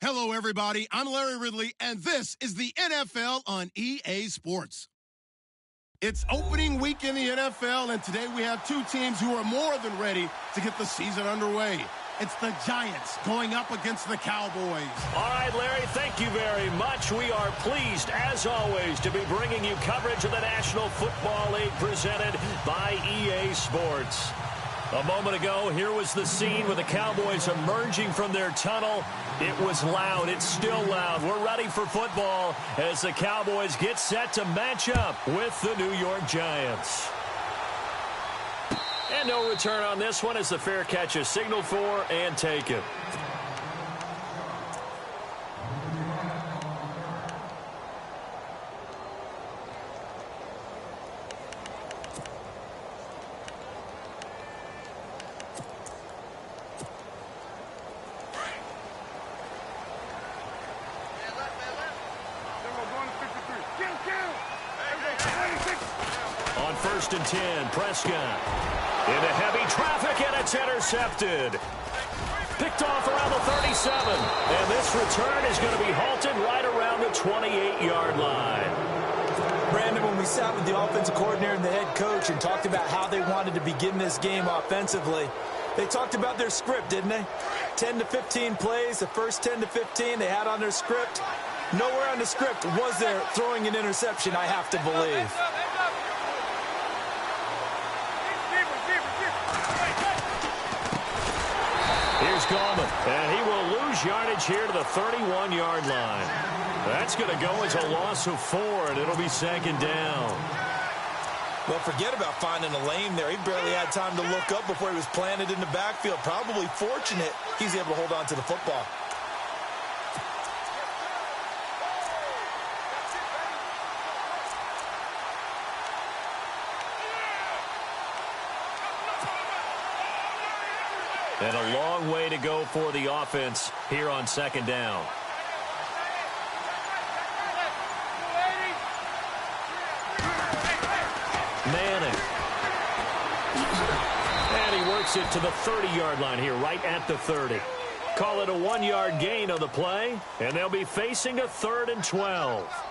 Hello, everybody. I'm Larry Ridley, and this is the NFL on EA Sports. It's opening week in the NFL, and today we have two teams who are more than ready to get the season underway. It's the Giants going up against the Cowboys. All right, Larry, thank you very much. We are pleased, as always, to be bringing you coverage of the National Football League presented by EA Sports. A moment ago, here was the scene with the Cowboys emerging from their tunnel. It was loud. It's still loud. We're ready for football as the Cowboys get set to match up with the New York Giants. And no return on this one as the fair catch is signaled for and taken. On 1st and 10, Prescott. Into heavy traffic, and it's intercepted. Picked off around the 37. And this return is going to be halted right around the 28-yard line. Brandon, when we sat with the offensive coordinator and the head coach and talked about how they wanted to begin this game offensively, they talked about their script, didn't they? 10 to 15 plays, the first 10 to 15 they had on their script. Nowhere on the script was there throwing an interception, I have to believe. Here's Gallman, and he will lose yardage here to the 31-yard line. That's going to go as a loss of 4, and it'll be 2nd down. Well, forget about finding a lane there. He barely had time to look up before he was planted in the backfield. Probably fortunate he's able to hold on to the football. And a long way to go for the offense here on 2nd down. Manning. And he works it to the 30-yard line here, right at the 30. Call it a 1-yard gain on the play, and they'll be facing a 3rd and 12.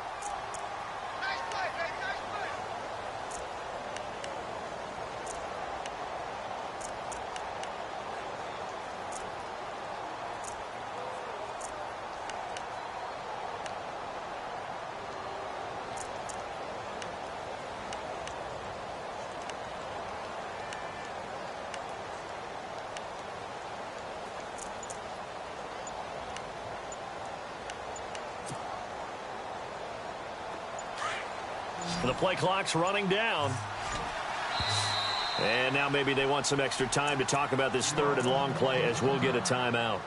The play clock's running down. And now maybe they want some extra time to talk about this 3rd and long play as we'll get a timeout.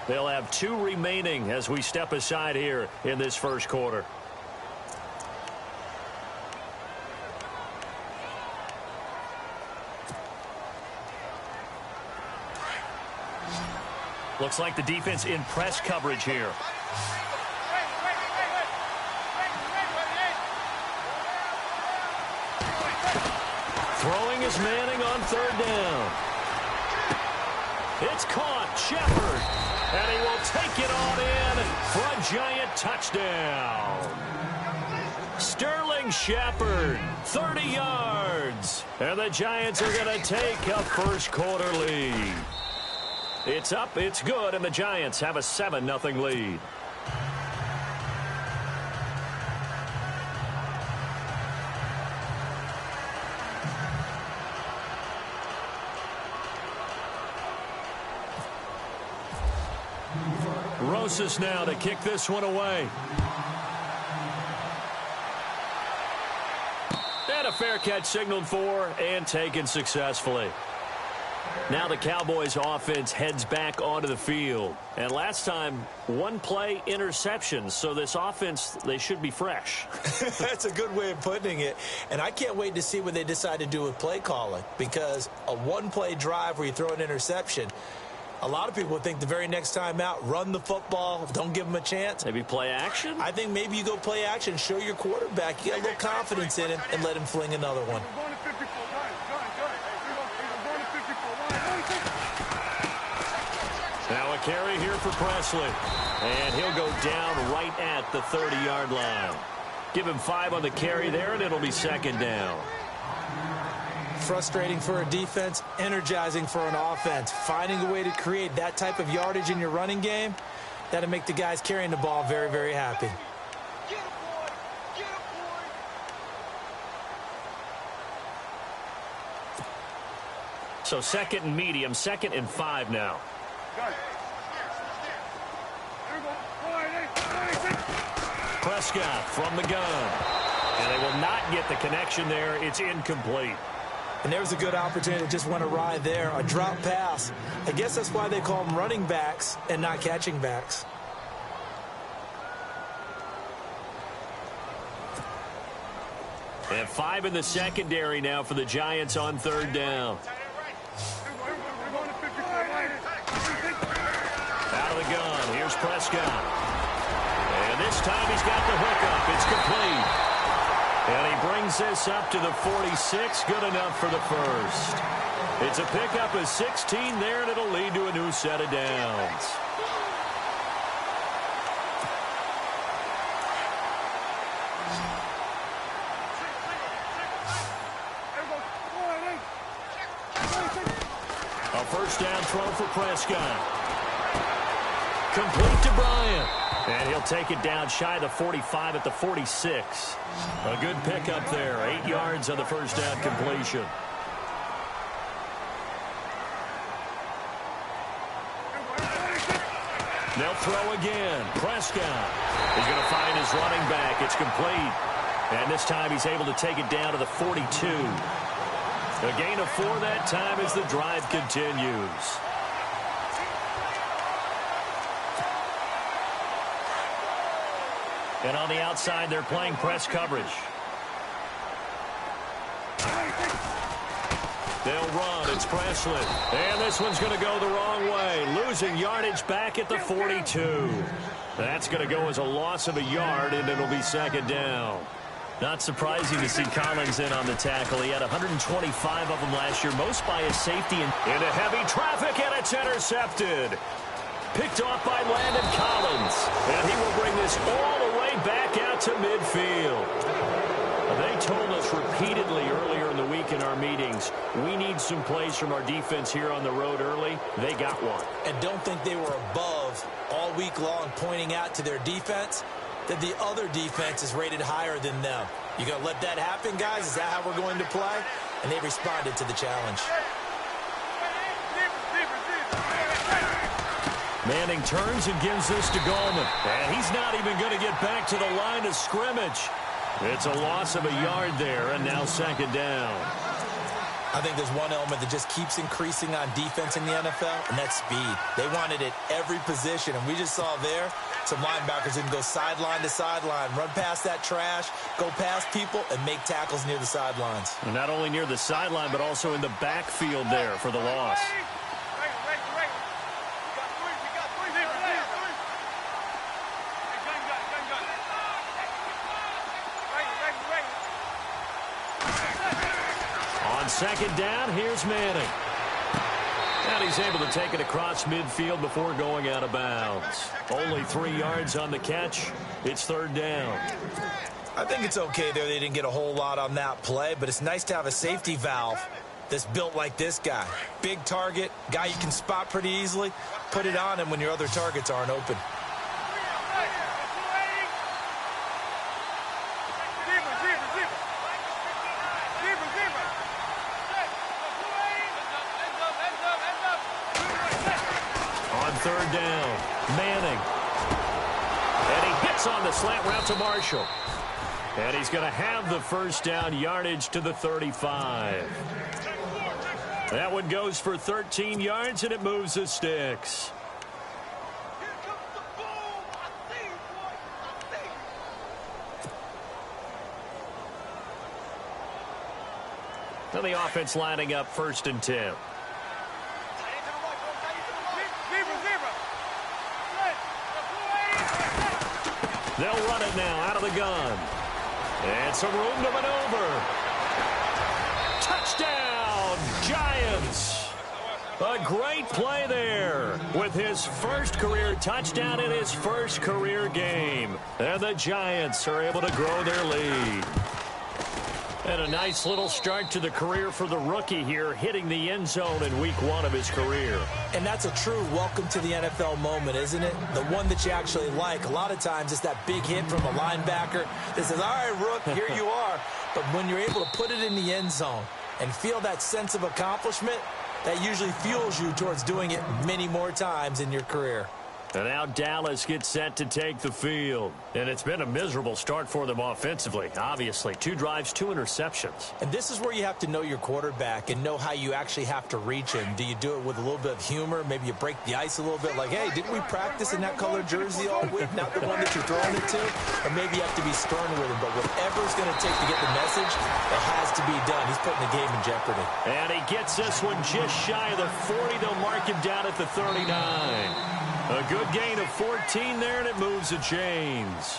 They'll have 2 remaining as we step aside here in this first quarter. Looks like the defense in press coverage here. Throwing is Manning on 3rd down. It's caught. Shepard. And he will take it on in for a Giant touchdown. Sterling Shepard, 30 yards. And the Giants are going to take a first quarter lead. It's up, it's good, and the Giants have a 7-0 lead. Rojas now to kick this one away. And a fair catch signaled for and taken successfully. Now the Cowboys offense heads back onto the field. And last time, 1 play interception. So this offense, they should be fresh. That's a good way of putting it. And I can't wait to see what they decide to do with play calling. Because a 1-play drive where you throw an interception, a lot of people would think the very next time out, run the football, don't give them a chance. Maybe play action? I think maybe you go play action, show your quarterback, you get a little confidence in him, and let him fling another one. Now a carry here for Presley. And he'll go down right at the 30-yard line. Give him 5 on the carry there, and it'll be second down. Frustrating for a defense, energizing for an offense. Finding a way to create that type of yardage in your running game, that'll make the guys carrying the ball very, very happy. So second and medium, 2nd and 5 now. Prescott from the gun. And they will not get the connection there. It's incomplete. And there's a good opportunity to just went awry there. A drop pass. I guess that's why they call them running backs and not catching backs. And 5 in the secondary now for the Giants on 3rd down. Out of the gun. Here's Prescott. And this time he's got the hookup. It's complete. And he brings this up to the 46. Good enough for the first. It's a pickup of 16 there, and it'll lead to a new set of downs. A first down throw for Prescott. Complete to Bryant. And he'll take it down shy of the 45 at the 46. A good pickup there. 8 yards on the first down completion. They'll throw again. Prescott is going to find his running back. It's complete. And this time he's able to take it down to the 42. A gain of 4 that time as the drive continues. And on the outside, they're playing press coverage. They'll run. It's Presley. And this one's going to go the wrong way. Losing yardage back at the 42. That's going to go as a loss of a yard, and it'll be second down. Not surprising to see Collins in on the tackle. He had 125 of them last year, most by his safety. Into heavy traffic, and it's intercepted. Picked off by Landon Collins. And he will bring this all the way back out to midfield. They told us repeatedly earlier in the week in our meetings, we need some plays from our defense here on the road early. They got one. And don't think they were above all week long pointing out to their defense that the other defense is rated higher than them. You going to let that happen, guys? Is that how we're going to play? And they responded to the challenge. Manning turns and gives this to Gallman. And he's not even going to get back to the line of scrimmage. It's a loss of a yard there, and now second down. I think there's one element that just keeps increasing on defense in the NFL, and that's speed. They want it at every position, and we just saw there some linebackers that can go sideline to sideline, run past that trash, go past people, and make tackles near the sidelines. And not only near the sideline, but also in the backfield there for the loss. On second down, here's Manning. And he's able to take it across midfield before going out of bounds. Only 3 yards on the catch. It's third down. I think it's okay there. They didn't get a whole lot on that play, but it's nice to have a safety valve that's built like this guy. Big target, guy you can spot pretty easily. Put it on him when your other targets aren't open. Third down, Manning. And he hits on the slant route to Marshall. And he's going to have the first down yardage to the 35. That one goes for 13 yards, and it moves the sticks. Now the offense lining up 1st and 10. They'll run it now out of the gun. And some room to maneuver. Touchdown, Giants. A great play there with his first career touchdown in his first career game. And the Giants are able to grow their lead. And a nice little start to the career for the rookie here, hitting the end zone in week 1 of his career. And that's a true welcome to the NFL moment, isn't it? The one that you actually like. A lot of times it's that big hit from a linebacker that says, all right, Rook, here you are. But when you're able to put it in the end zone and feel that sense of accomplishment, that usually fuels you towards doing it many more times in your career. And now Dallas gets set to take the field. And it's been a miserable start for them offensively, obviously. 2 drives, 2 interceptions. And this is where you have to know your quarterback and know how you actually have to reach him. Do you do it with a little bit of humor? Maybe you break the ice a little bit like, hey, didn't we practice in that colored jersey all week? Not the one that you're throwing it to? Or maybe you have to be stern with him. But whatever it's going to take to get the message, it has to be done. He's putting the game in jeopardy. And he gets this one just shy of the 40. They'll mark him down at the 39. A good gain of 14 there, and it moves the chains.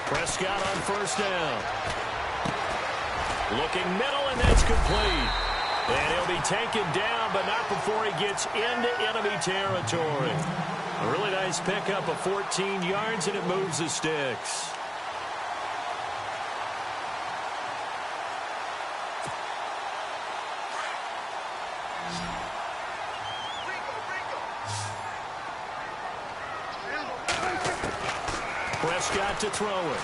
Prescott on first down. Looking middle, and that's complete. And he'll be taken down, but not before he gets into enemy territory. A really nice pickup of 14 yards, and it moves the sticks. Prescott to throw it.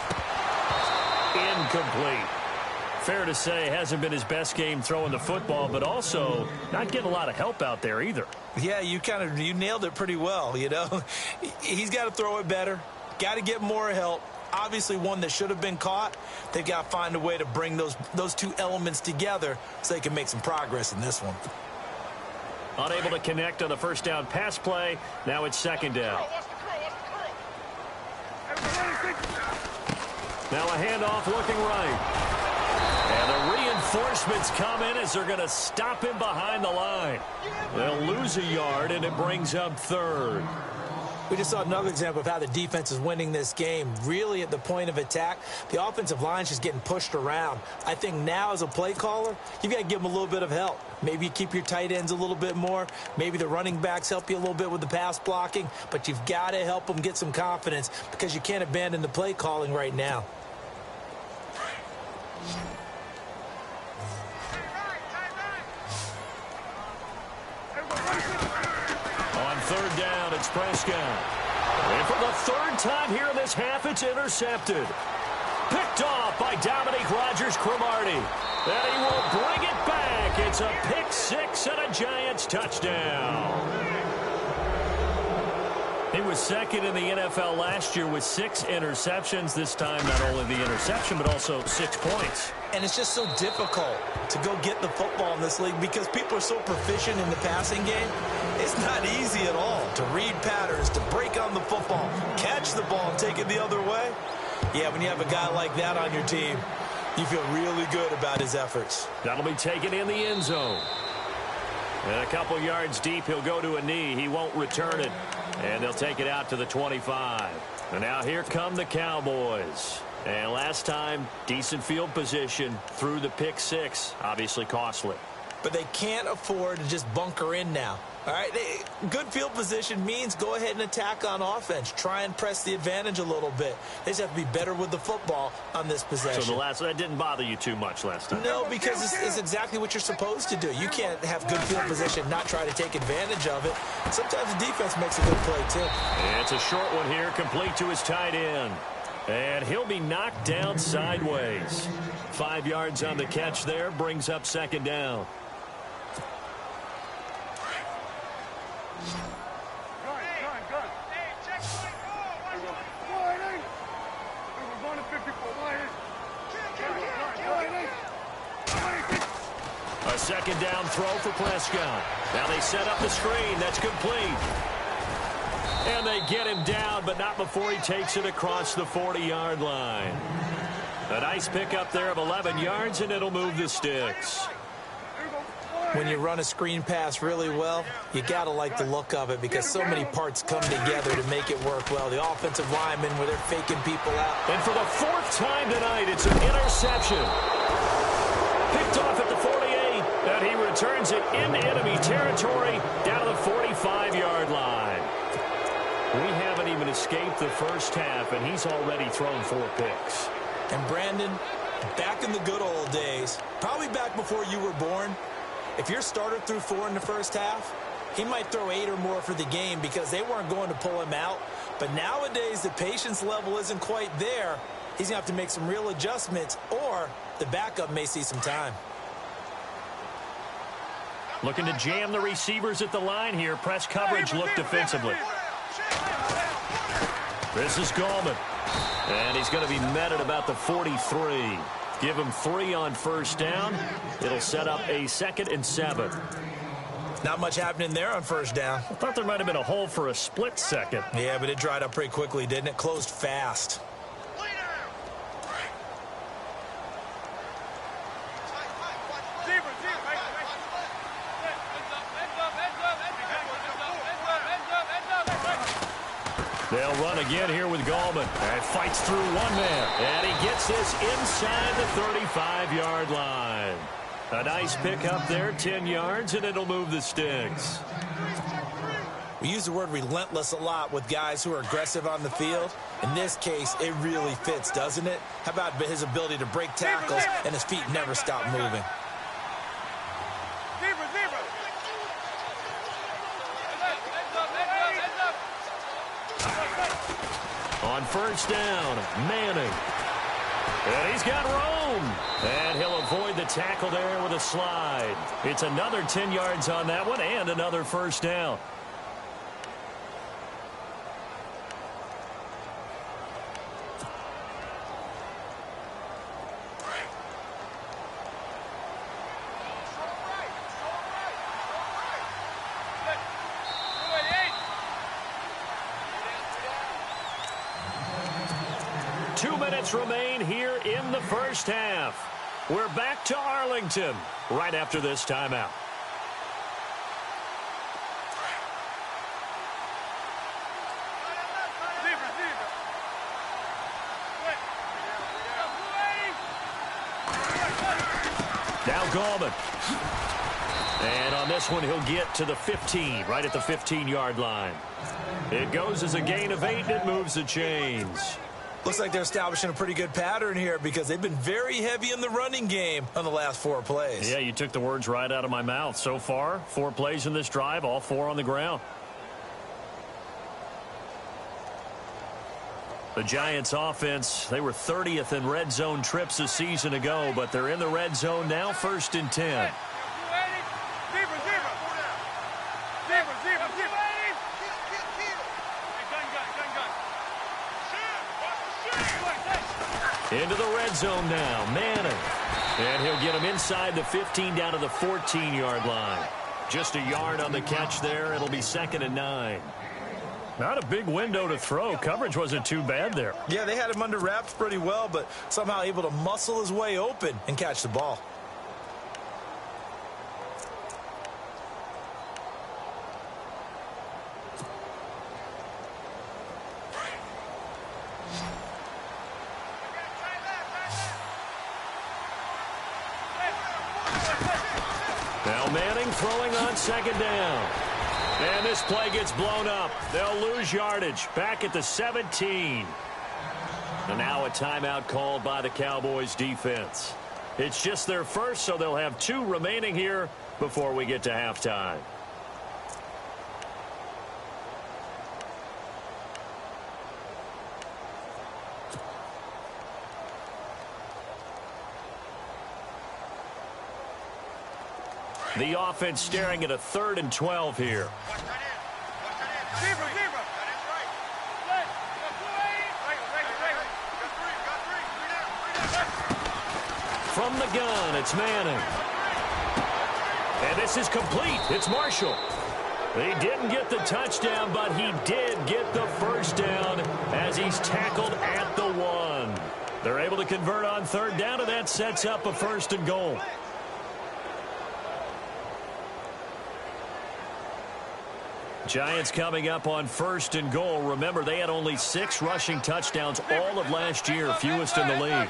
Incomplete. Fair to say, hasn't been his best game throwing the football, but also not getting a lot of help out there either. Yeah, you nailed it pretty well, you know. He's got to throw it better. Got to get more help. Obviously one that should have been caught. They've got to find a way to bring those 2 elements together so they can make some progress in this one. Unable to connect on the first down pass play. Now it's second down. Now a handoff looking right. And the reinforcements come in as they're going to stop him behind the line. They'll lose a yard, and it brings up third. We just saw another example of how the defense is winning this game. Really at the point of attack, the offensive line is just getting pushed around. I think now as a play caller, you've got to give them a little bit of help. Maybe you keep your tight ends a little bit more. Maybe the running backs help you a little bit with the pass blocking. But you've got to help them get some confidence because you can't abandon the play calling right now. On third down, it's Prescott. And for the 3rd time here in this half, it's intercepted. Picked off by Dominique Rodgers-Cromartie. And he will bring it back. It's a pick 6 and a Giants touchdown. He was second in the NFL last year with 6 interceptions. This time, not only the interception, but also 6 points. And it's just so difficult to go get the football in this league because people are so proficient in the passing game. It's not easy at all to read patterns, to break on the football, catch the ball, and take it the other way. Yeah, when you have a guy like that on your team, you feel really good about his efforts. That'll be taken in the end zone. And a couple yards deep, he'll go to a knee. He won't return it. And they'll take it out to the 25. And now here come the Cowboys. And last time, decent field position through the pick 6. Obviously costly. But they can't afford to just bunker in now. All right, good field position means go ahead and attack on offense. Try and press the advantage a little bit. They just have to be better with the football on this possession. So that didn't bother you too much last time? No, because it's exactly what you're supposed to do. You can't have good field position, not try to take advantage of it. Sometimes the defense makes a good play, too. And it's a short one here, complete to his tight end. And he'll be knocked down sideways. 5 yards on the catch there, brings up second down. A second down throw for Prescott. Now they set up the screen. That's complete. And they get him down, but not before he takes it across the 40-yard line. A nice pickup there of 11 yards, and it'll move the sticks. When you run a screen pass really well, you got to like the look of it because so many parts come together to make it work well. The offensive linemen, where they're faking people out. And for the fourth time tonight, it's an interception. Picked off at the 48, and he returns it into enemy territory down to the 45-yard line. We haven't even escaped the first half, and he's already thrown 4 picks. And Brandon, back in the good old days, probably back before you were born, if your starter threw 4 in the first half, he might throw 8 or more for the game because they weren't going to pull him out. But nowadays, the patience level isn't quite there. He's going to have to make some real adjustments, or the backup may see some time. Looking to jam the receivers at the line here. Press coverage look defensively. This is Gallman. And he's going to be met at about the 43. Give him 3 on first down. It'll set up a 2nd and 7. Not much happening there on first down. I thought there might have been a hole for a split second. Yeah, but it dried up pretty quickly, didn't it? Closed fast. They'll run again here with Gallman. And fights through one man. And he gets this inside the 35-yard line. A nice pickup there, 10 yards, and it'll move the sticks. We use the word relentless a lot with guys who are aggressive on the field. In this case, it really fits, doesn't it? How about his ability to break tackles and his feet never stop moving? On first down, Manning. And he's got room. And he'll avoid the tackle there with a slide. It's another 10 yards on that one and another first down. Remain here in the first half. We're back to Arlington right after this timeout. Now Gallman. And on this one, he'll get to the 15, right at the 15-yard line. It goes as a gain of 8, and it moves the chains. Looks like they're establishing a pretty good pattern here because they've been very heavy in the running game on the last 4 plays. Yeah, you took the words right out of my mouth. So far, 4 plays in this drive, all 4 on the ground. The Giants offense, they were 30th in red zone trips a season ago, but they're in the red zone now, 1st and 10. Into the red zone now, Manning. And he'll get him inside the 15 down to the 14-yard line. Just a yard on the catch there. It'll be 2nd and 9. Not a big window to throw. Coverage wasn't too bad there. Yeah, they had him under wraps pretty well, but somehow able to muscle his way open and catch the ball. Now Manning throwing on 2nd down. And this play gets blown up. They'll lose yardage back at the 17. And now a timeout called by the Cowboys defense. It's just their first, so they'll have 2 remaining here before we get to halftime. The offense staring at a 3rd and 12 here. From the gun, it's Manning. And this is complete. It's Marshall. He didn't get the touchdown, but he did get the first down as he's tackled at the 1. They're able to convert on 3rd down, and that sets up a 1st and goal. Giants coming up on 1st and goal. Remember, they had only 6 rushing touchdowns all of last year, fewest in the league.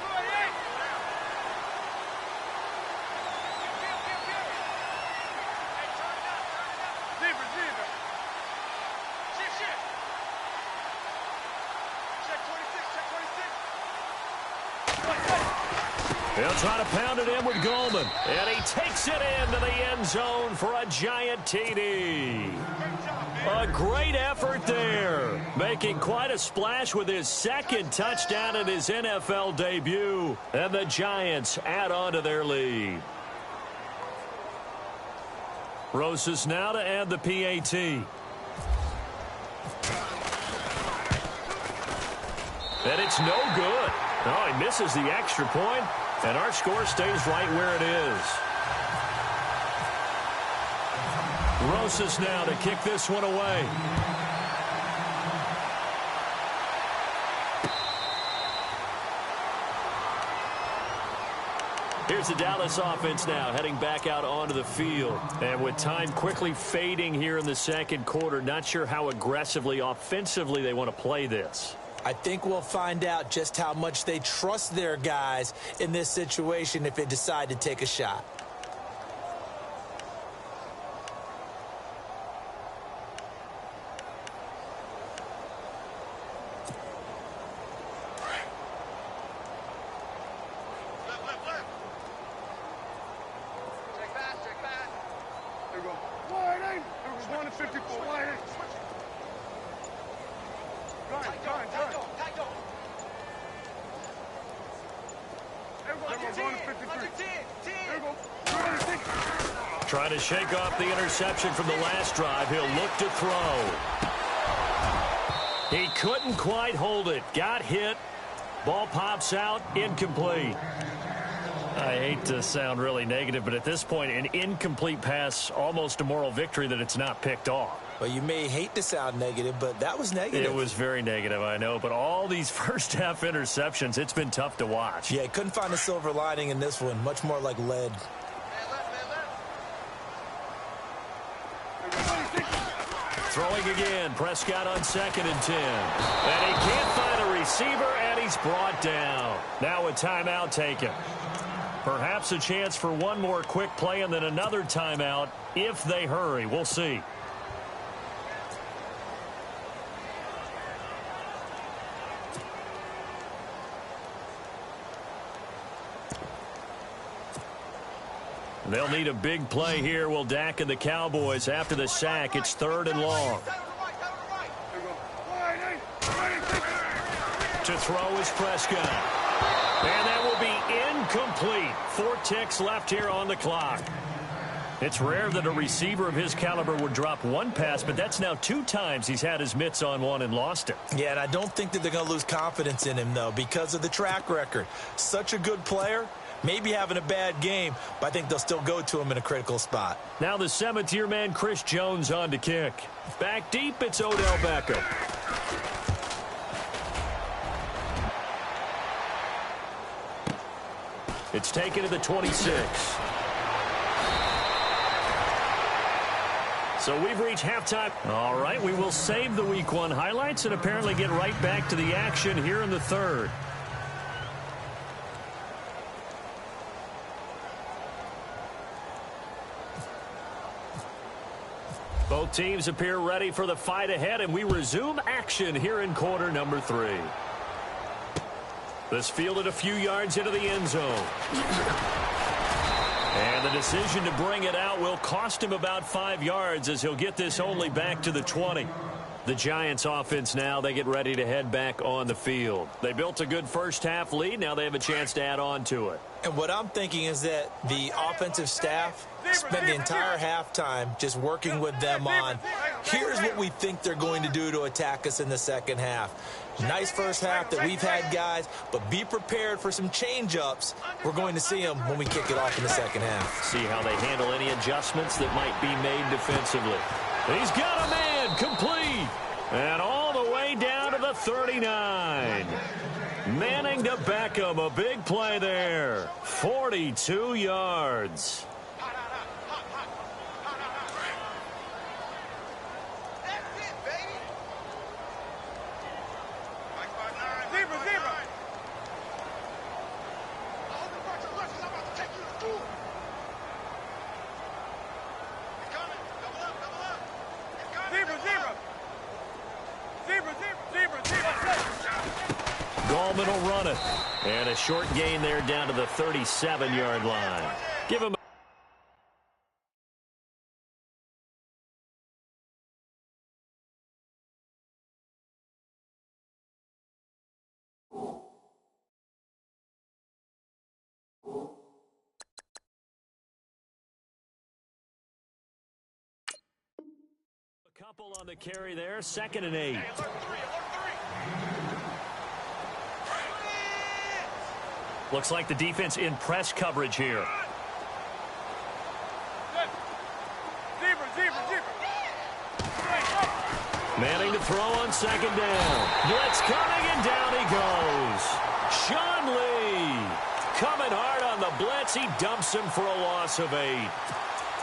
They'll try to pound it in with Goldman. And he takes it into the end zone for a Giant TD. A great effort there. Making quite a splash with his 2nd touchdown in his NFL debut. And the Giants add on to their lead. Rojas now to add the PAT. And it's no good. Oh, he misses the extra point. And our score stays right where it is. Rojas now to kick this one away. Here's the Dallas offense now heading back out onto the field. And with time quickly fading here in the 2nd quarter, not sure how aggressively, offensively they want to play this. I think we'll find out just how much they trust their guys in this situation if they decide to take a shot. Trying to shake off the interception from the last drive. He'll look to throw. He couldn't quite hold it. Got hit. Ball pops out. Incomplete. I hate to sound really negative, but at this point, an incomplete pass, almost a moral victory that it's not picked off. Well, you may hate to sound negative, but that was negative. It was very negative, I know. But all these first-half interceptions, it's been tough to watch. Yeah, couldn't find a silver lining in this one. Much more like lead. Throwing again. Prescott on 2nd and 10. And he can't find a receiver, and he's brought down. Now a timeout taken. Perhaps a chance for one more quick play and then another timeout if they hurry. We'll see. They'll need a big play here. Will Dak and the Cowboys after the sack. It's 3rd and long. To throw is Prescott. And that will be incomplete. 4 ticks left here on the clock. It's rare that a receiver of his caliber would drop one pass, but that's now 2 times he's had his mitts on one and lost it. Yeah, and I don't think that they're going to lose confidence in him, though, because of the track record. Such a good player. Maybe having a bad game, but I think they'll still go to him in a critical spot. Now the 7th-year man, Chris Jones, on to kick. Back deep, it's Odell Beckham. It's taken to the 26. So we've reached halftime. All right, we will save the Week 1 highlights and apparently get right back to the action here in the 3rd. Both teams appear ready for the fight ahead, and we resume action here in quarter number 3. This fielded a few yards into the end zone. And the decision to bring it out will cost him about 5 yards as he'll get this only back to the 20. The Giants offense now, they get ready to head back on the field. They built a good first-half lead. Now they have a chance to add on to it. And what I'm thinking is that the offensive staff spent the entire halftime just working with them on, here's what we think they're going to do to attack us in the second half. Nice first half that we've had, guys, but be prepared for some change-ups. We're going to see them when we kick it off in the second half. See how they handle any adjustments that might be made defensively. He's got a man complete. And all the way down to the 39. Manning to Beckham, a big play there. 42 yards. on it. And a short gain there down to the 37-yard line. Give him a couple on the carry there. 2nd and 8. Looks like the defense in press coverage here. Manning to throw on 2nd down. Blitz coming, and down he goes. Sean Lee coming hard on the blitz. He dumps him for a loss of 8.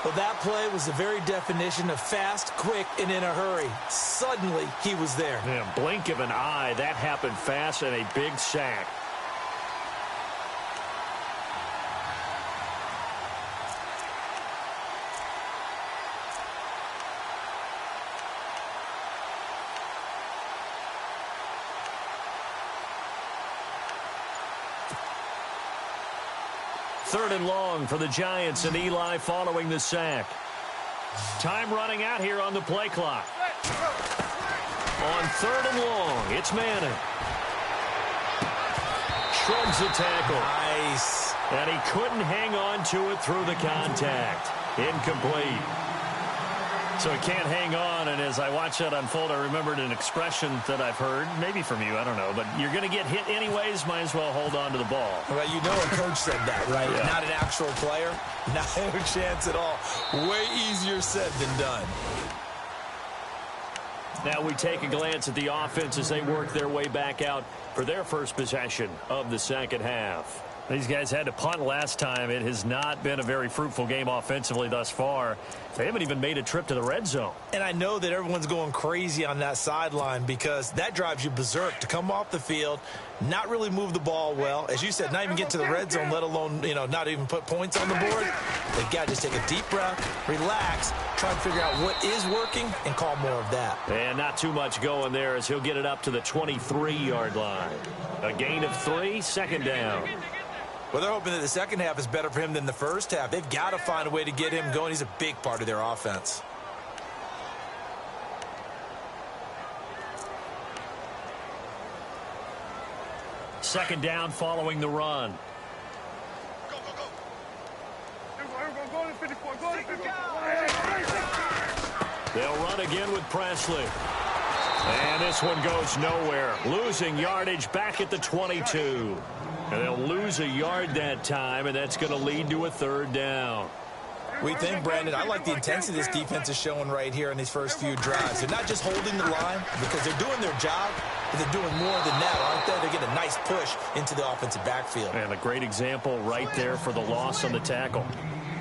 Well, that play was the very definition of fast, quick, and in a hurry. Suddenly, he was there. Yeah, blink of an eye. That happened fast, and a big sack. Third and long for the Giants, and Eli following the sack. Time running out here on the play clock. On 3rd and long, it's Manning. Shrugs the tackle. Nice. And he couldn't hang on to it through the contact. Incomplete. So he can't hang on, and as I watch that unfold, I remembered an expression that I've heard, maybe from you, I don't know, but you're going to get hit anyways, might as well hold on to the ball. Well, you know a coach said that, right? Yeah. Not an actual player. Not a chance at all. Way easier said than done. Now we take a glance at the offense as they work their way back out for their first possession of the second half. These guys had to punt last time. It has not been a very fruitful game offensively thus far. They haven't even made a trip to the red zone. And I know that everyone's going crazy on that sideline because that drives you berserk to come off the field, not really move the ball well. As you said, not even get to the red zone, let alone, not even put points on the board. They've got to just take a deep breath, relax, try and figure out what is working, and call more of that. And not too much going there as he'll get it up to the 23-yard line. A gain of 3, 2nd down. Well, they're hoping that the second half is better for him than the first half. They've got to find a way to get him going. He's a big part of their offense. Second down following the run. They'll run again with Presley. And this one goes nowhere. Losing yardage back at the 22. And they'll lose a yard that time, and that's going to lead to a 3rd down. We think, Brandon, I like the intensity this defense is showing right here in these first few drives. They're not just holding the line because they're doing their job, but they're doing more than that, aren't they? They're getting a nice push into the offensive backfield. And a great example right there for the loss on the tackle.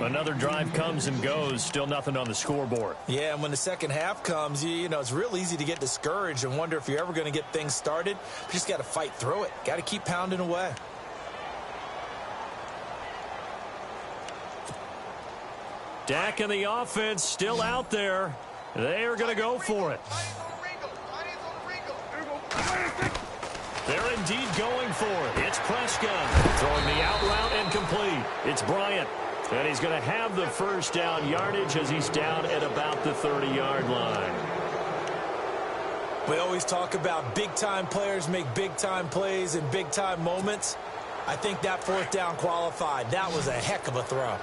Another drive comes and goes, still nothing on the scoreboard. Yeah, and when the second half comes, it's real easy to get discouraged and wonder if you're ever going to get things started. You just got to fight through it. Got to keep pounding away. Dak and the offense still out there. They are going to go for it. They're indeed going for it. It's Prescott throwing the out route and complete. It's Bryant. And he's going to have the first down yardage as he's down at about the 30-yard line. We always talk about big-time players make big-time plays in big-time moments. I think that 4th down qualified. That was a heck of a throw.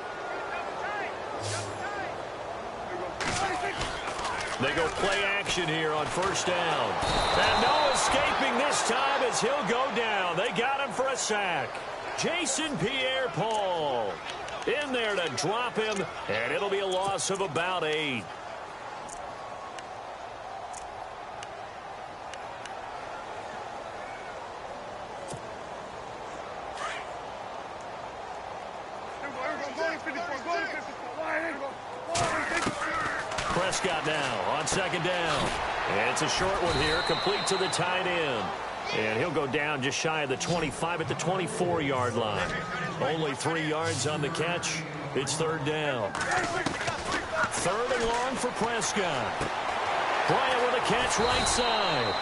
They go play action here on 1st down. And no escaping this time as he'll go down. They got him for a sack. Jason Pierre-Paul in there to drop him, and it'll be a loss of about 8. Prescott now on 2nd down. It's a short one here, complete to the tight end. And he'll go down just shy of the 25 at the 24-yard line. Only 3 yards on the catch. It's 3rd down. 3rd and long for Prescott. Bryant with a catch right side.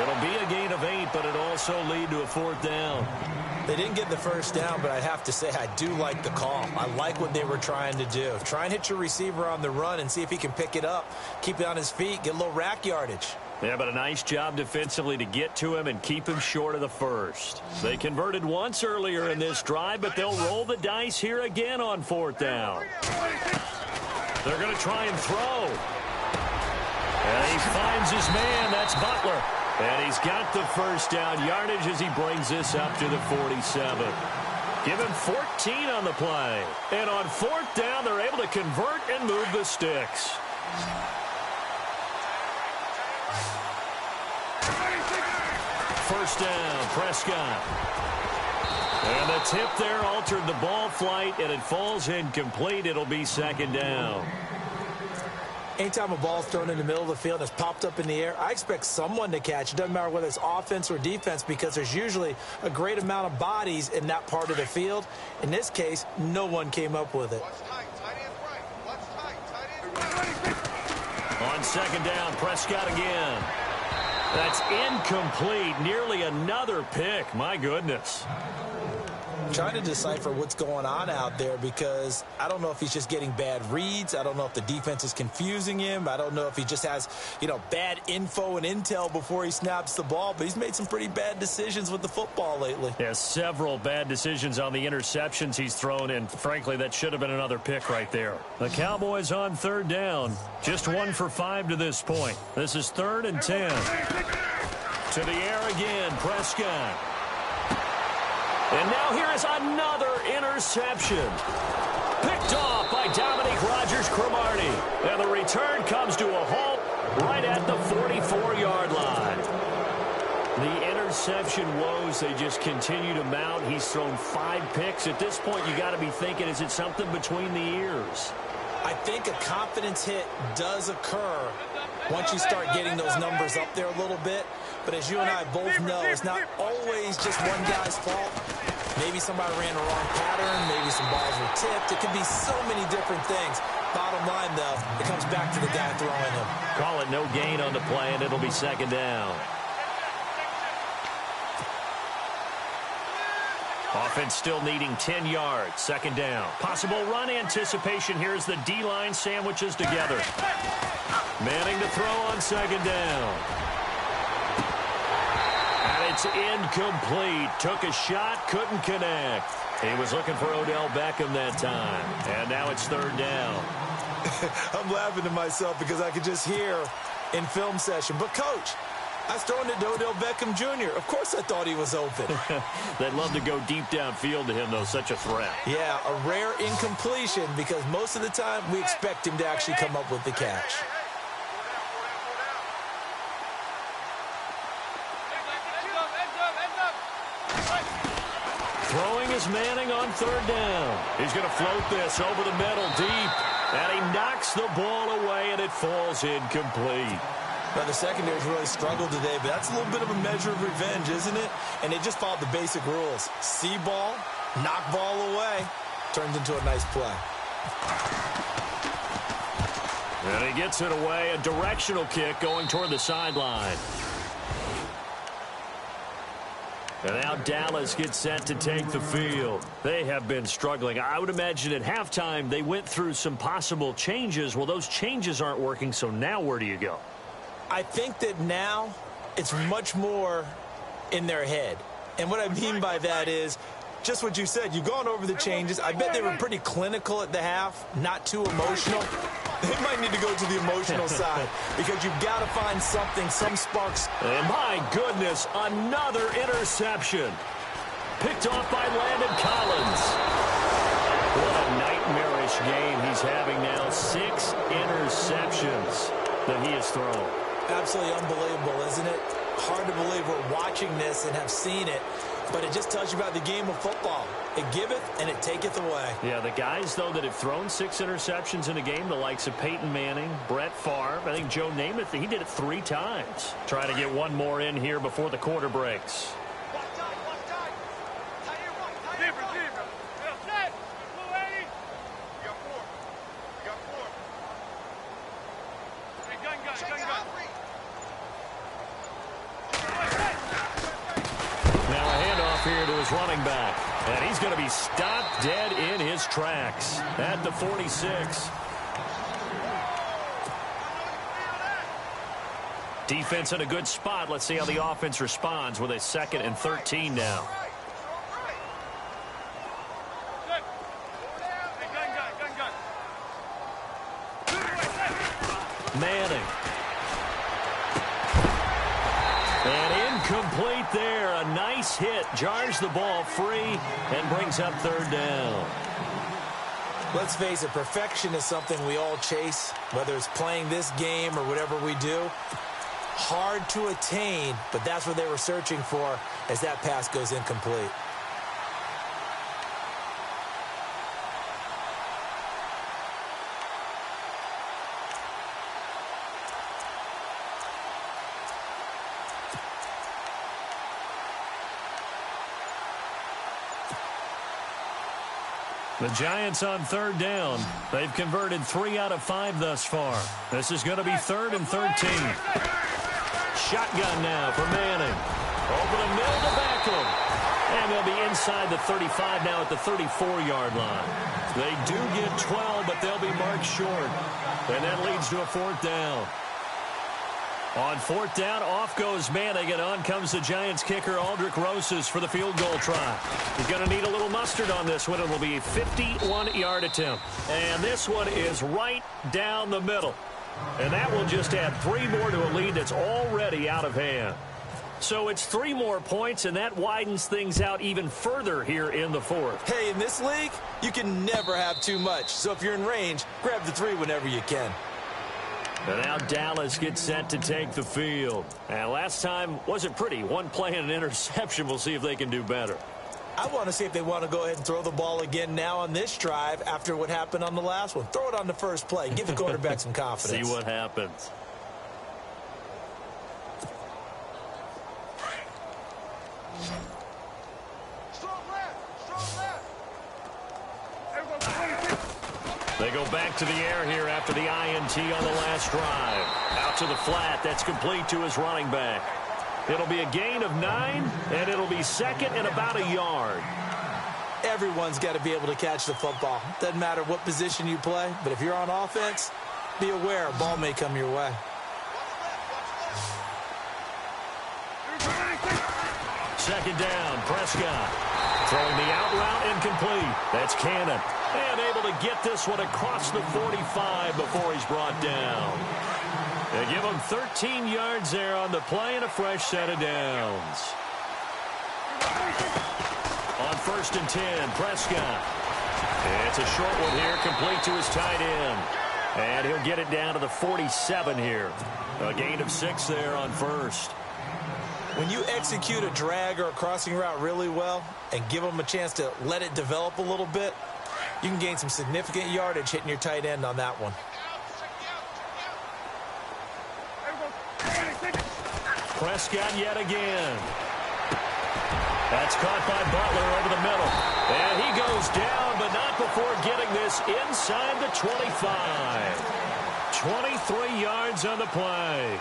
It'll be a gain of 8, but it'll also lead to a 4th down. They didn't get the first down, but I have to say I do like the call. I like what they were trying to do. Try and hit your receiver on the run and see if he can pick it up, keep it on his feet, get a little rack yardage. Yeah, but a nice job defensively to get to him and keep him short of the first. They converted once earlier in this drive, but they'll roll the dice here again on 4th down. They're going to try and throw. And he finds his man. That's Butler. And he's got the first down yardage as he brings this up to the 47. Give him 14 on the play. And on 4th down, they're able to convert and move the sticks. First down, Prescott. And the tip there altered the ball flight, and it falls incomplete. It'll be 2nd down. Anytime a ball's thrown in the middle of the field and it's popped up in the air, I expect someone to catch. It doesn't matter whether it's offense or defense because there's usually a great amount of bodies in that part of the field. In this case, no one came up with it. On 2nd down, Prescott again. That's incomplete. Nearly another pick. My goodness. Trying to decipher what's going on out there because I don't know if he's just getting bad reads. I don't know if the defense is confusing him. I don't know if he just has, bad info and intel before he snaps the ball. But he's made some pretty bad decisions with the football lately. Yeah, several bad decisions on the interceptions he's thrown, and frankly, that should have been another pick right there. The Cowboys on 3rd down. Just 1 for 5 to this point. This is 3rd and 10. To the air again, Prescott. And now here is another interception. Picked off by Dominique Rodgers-Cromartie. And the return comes to a halt right at the 44-yard line. The interception woes, they just continue to mount. He's thrown 5 picks. At this point, you got to be thinking, is it something between the ears? I think a confidence hit does occur once you start getting those numbers up there a little bit. But as you and I both know, it's not always just one guy's fault. Maybe somebody ran the wrong pattern. Maybe some balls were tipped. It could be so many different things. Bottom line, though, it comes back to the guy throwing him. Call it no gain on the play, and it'll be 2nd down. Offense still needing 10 yards. 2nd down. Possible run anticipation here as the D-line sandwiches together. Manning to throw on 2nd down. And it's incomplete. Took a shot, couldn't connect. He was looking for Odell Beckham that time. And now it's 3rd down. I'm laughing to myself because I could just hear in film session. But, Coach, I was throwing it to Odell Beckham Jr. Of course I thought he was open. They'd love to go deep downfield to him, though. Such a threat. Yeah, a rare incompletion because most of the time we expect him to actually come up with the catch. Throwing is Manning on 3rd down. He's going to float this over the middle deep. And he knocks the ball away, and it falls incomplete. Now, the secondary's really struggled today, but that's a little bit of a measure of revenge, isn't it? And they just followed the basic rules. See ball, knock ball away. Turns into a nice play. And he gets it away. A directional kick going toward the sideline. And now Dallas gets set to take the field. They have been struggling. I would imagine at halftime they went through some possible changes. Well, those changes aren't working, so now where do you go? I think that now it's much more in their head. And what I mean by that is just what you said. You've gone over the changes. I bet they were pretty clinical at the half, not too emotional. They might need to go to the emotional side because you've got to find something, some sparks. And my goodness, another interception. Picked off by Landon Collins. What a nightmarish game he's having now. 6 interceptions that he has thrown. Absolutely unbelievable, isn't it? Hard to believe we're watching this and have seen it, but it just tells you about the game of football. It giveth and it taketh away. Yeah, the guys, though, that have thrown 6 interceptions in a game, the likes of Peyton Manning, Brett Favre, I think Joe Namath, he did it 3 times. Trying to get one more in here before the quarter breaks. his running back. And he's going to be stopped dead in his tracks at the 46. Defense in a good spot. Let's see how the offense responds with a 2nd and 13 now. Manning. And incomplete there. A nice hit. Jars the ball free and brings up 3rd down. Let's face it, perfection is something we all chase, whether it's playing this game or whatever we do. Hard to attain, but that's what they were searching for as that pass goes incomplete. The Giants on 3rd down. They've converted 3 out of 5 thus far. This is going to be 3rd and 13. Shotgun now for Manning. Over the middle to Beckham. And they'll be inside the 35 now at the 34-yard line. They do get 12, but they'll be marked short. And that leads to a 4th down. On 4th down, off goes Manning, and on comes the Giants kicker, Aldrich Rosas, for the field goal try. He's going to need a little mustard on this one. It will be a 51-yard attempt. And this one is right down the middle. And that will just add 3 more to a lead that's already out of hand. So it's 3 more points, and that widens things out even further here in the 4th. Hey, in this league, you can never have too much. So if you're in range, grab the 3 whenever you can. And now Dallas gets set to take the field. And last time wasn't pretty. 1 play and an interception. We'll see if they can do better. I want to see if they want to go ahead and throw the ball again now on this drive after what happened on the last one. Throw it on the first play. Give the quarterback some confidence. See what happens. They go back to the air here after the INT on the last drive. Out to the flat. That's complete to his running back. It'll be a gain of 9, and it'll be 2nd and about a yard. Everyone's got to be able to catch the football. Doesn't matter what position you play, but if you're on offense, be aware a ball may come your way. Second down, Prescott. Throwing the out route incomplete. That's Cannon. And able to get this one across the 45 before he's brought down. They give him 13 yards there on the play and a fresh set of downs. On 1st and 10, Prescott. It's a short one here, complete to his tight end. And he'll get it down to the 47 here. A gain of 6 there on 1st. When you execute a drag or a crossing route really well and give them a chance to let it develop a little bit, you can gain some significant yardage hitting your tight end on that one. Prescott yet again. That's caught by Butler over the middle. And he goes down, but not before getting this inside the 25. 23 yards on the play.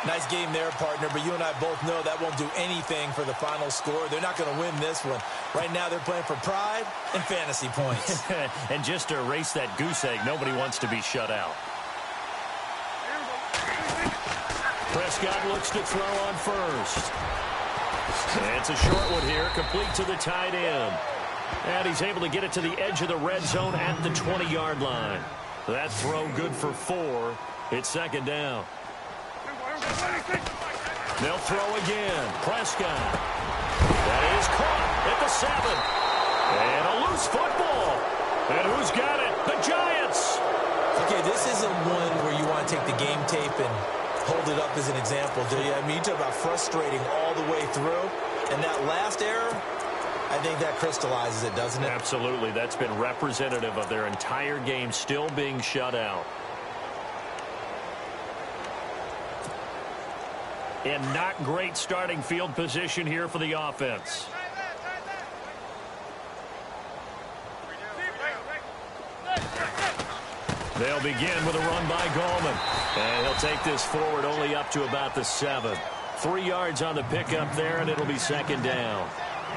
Nice game there, partner, but you and I both know that won't do anything for the final score. They're not going to win this one. Right now they're playing for pride and fantasy points. And just to erase that goose egg, nobody wants to be shut out. Prescott looks to throw on 1st. It's a short one here, complete to the tight end. And he's able to get it to the edge of the red zone at the 20-yard line. That throw good for 4. It's 2nd down. They'll throw again. Prescott. That is caught at the 7. And a loose football. And who's got it? The Giants. Okay, this isn't one where you want to take the game tape and hold it up as an example, do you? I mean, you talk about frustrating all the way through. And that last error, I think that crystallizes it, doesn't it? Absolutely. That's been representative of their entire game still being shut out. And not great starting field position here for the offense. They'll begin with a run by Gallman. And he'll take this forward only up to about the 7. 3 yards on the pickup there, and it'll be 2nd down.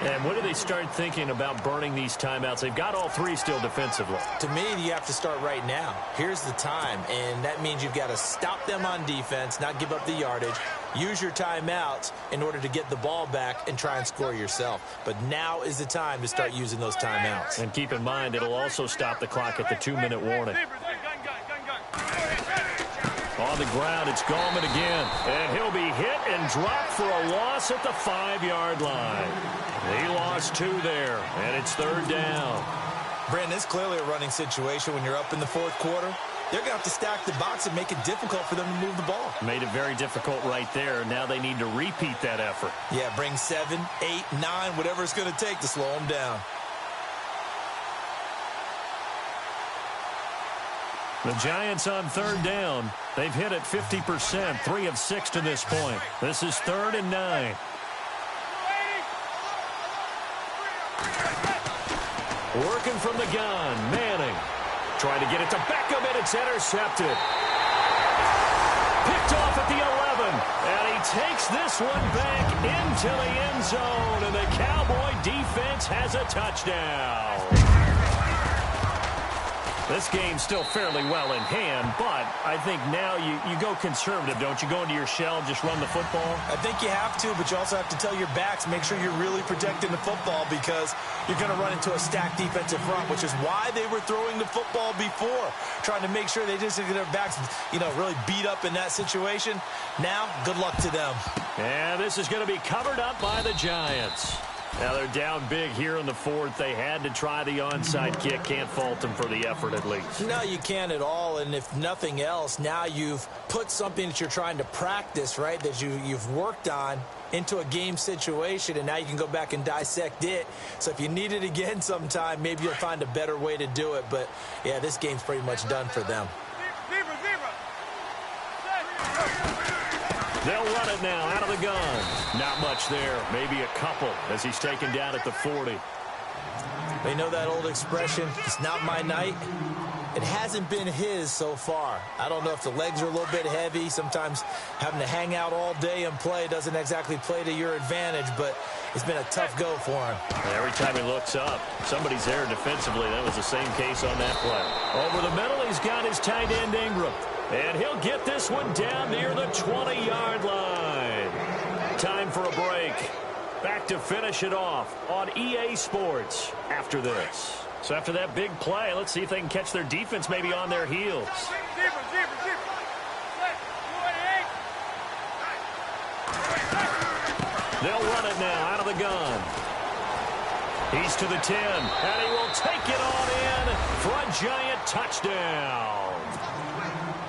And when do they start thinking about burning these timeouts? They've got all three still defensively. To me, you have to start right now. Here's the time, and that means you've got to stop them on defense, not give up the yardage, use your timeouts in order to get the ball back and try and score yourself. But now is the time to start using those timeouts. And keep in mind, it'll also stop the clock at the 2-minute warning. On the ground, it's Gallman again. And he'll be hit and dropped for a loss at the 5-yard line. He lost 2 there, and it's 3rd down. Brandon, it's clearly a running situation when you're up in the 4th quarter. They're going to have to stack the box and make it difficult for them to move the ball. Made it very difficult right there. Now they need to repeat that effort. Yeah, bring 7, 8, 9, whatever it's going to take to slow them down. The Giants on 3rd down. They've hit it 50%, 3 of 6 to this point. This is 3rd and 9. Working from the gun, Manning. Trying to get it to Beckham, and it's intercepted. Picked off at the 11, and he takes this one back into the end zone, and the Cowboy defense has a touchdown. This game's still fairly well in hand, but I think now you go conservative, don't you? Go into your shell and just run the football? I think you have to, but you also have to tell your backs, make sure you're really protecting the football because you're going to run into a stacked defensive front, which is why they were throwing the football before, trying to make sure they just get their backs, really beat up in that situation. Now, good luck to them. And this is going to be covered up by the Giants. Now they're down big here in the 4th. They had to try the onside kick. Can't fault them for the effort at least. No, you can't at all. And if nothing else, now you've put something that you're trying to practice, right, that you've worked on into a game situation, and now you can go back and dissect it. So if you need it again sometime, maybe you'll find a better way to do it. But, yeah, this game's pretty much done for them. They'll run it now out of the gun. Not much there. Maybe a couple as he's taken down at the 40. They know that old expression, it's not my night. It hasn't been his so far. I don't know if the legs are a little bit heavy. Sometimes having to hang out all day and play doesn't exactly play to your advantage, but it's been a tough go for him. Every time he looks up, somebody's there defensively. That was the same case on that play. Over the middle, he's got his tight end Ingram. And he'll get this one down near the 20-yard line. Time for a break. Back to finish it off on EA Sports after this. So after that big play, let's see if they can catch their defense maybe on their heels. They'll run it now out of the gun. He's to the 10, and he will take it on in for a Giant touchdown.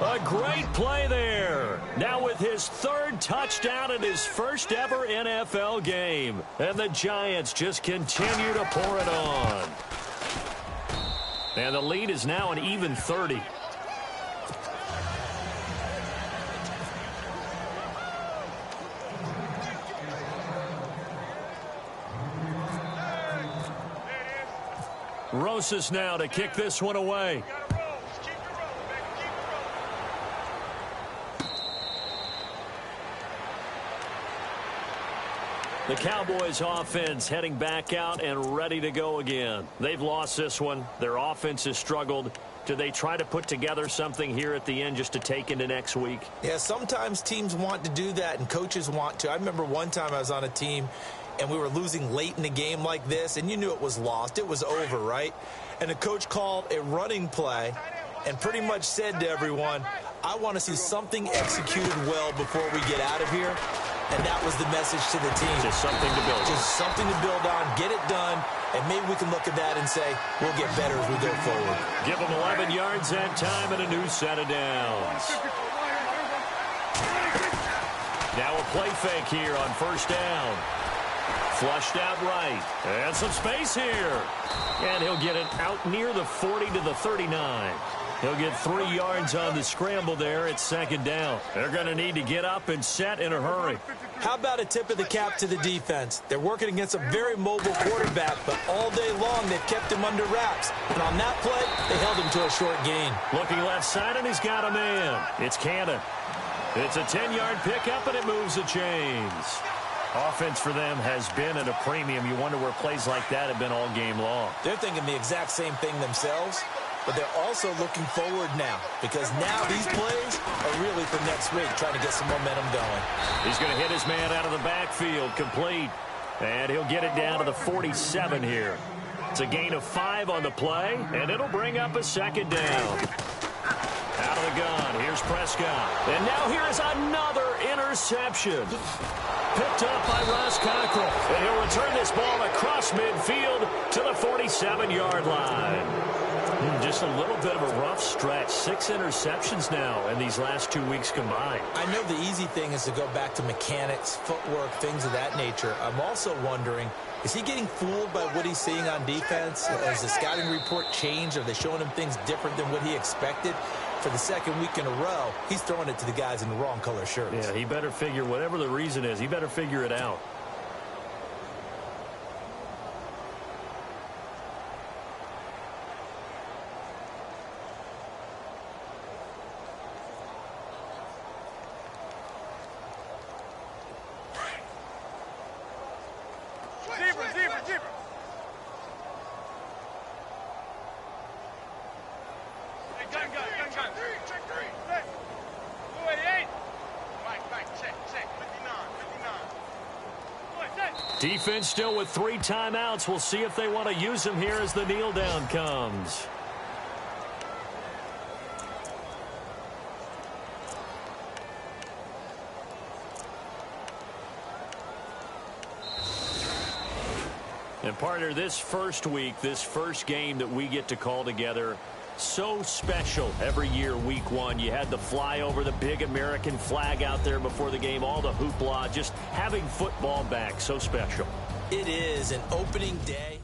A great play there. Now with his 3rd touchdown in his first ever NFL game. And the Giants just continue to pour it on. And the lead is now an even 30. Rojas now to kick this one away. The Cowboys offense heading back out and ready to go again. They've lost this one. Their offense has struggled. Do they try to put together something here at the end just to take into next week? Yeah, sometimes teams want to do that and coaches want to. I remember one time I was on a team and we were losing late in the game like this, and you knew it was lost. It was over, right? And the coach called a running play and pretty much said to everyone, I want to see something executed well before we get out of here. And that was the message to the team. Just something to build on. Just something to build on, get it done, and maybe we can look at that and say, we'll get better as we go forward. Give them 11 yards that time and a new set of downs. Now a play fake here on 1st down. Flushed out right. And some space here. And he'll get it out near the 40 to the 39. He'll get 3 yards on the scramble there at 2nd down. They're going to need to get up and set in a hurry. How about a tip of the cap to the defense? They're working against a very mobile quarterback, but all day long they've kept him under wraps. And on that play, they held him to a short gain. Looking left side, and he's got a man. It's Cannon. It's a 10-yard pickup, and it moves the chains. Offense for them has been at a premium. You wonder where plays like that have been all game long. They're thinking the exact same thing themselves, but they're also looking forward now because now these plays are really for next week, trying to get some momentum going. He's going to hit his man out of the backfield, complete, and he'll get it down to the 47 here. It's a gain of 5 on the play, and it'll bring up a second down. Out of the gun, here's Prescott. And now here's another interception. Picked up by Ross Cockrell. And he'll return this ball across midfield to the 47-yard line. Just a little bit of a rough stretch. 6 interceptions now in these last 2 weeks combined. I know the easy thing is to go back to mechanics, footwork, things of that nature. I'm also wondering, is he getting fooled by what he's seeing on defense? Has the scouting report changed? Are they showing him things different than what he expected? For the second week in a row, he's throwing it to the guys in the wrong color shirts. Yeah, he better figure, whatever the reason is, he better figure it out. Defense still with 3 timeouts. We'll see if they want to use them here as the kneel down comes. And partner, this first week, this first game that we get to call together, so special every year, week 1. You had the flyover, the big American flag out there before the game, all the hoopla, just having football back, so special. It is an opening day.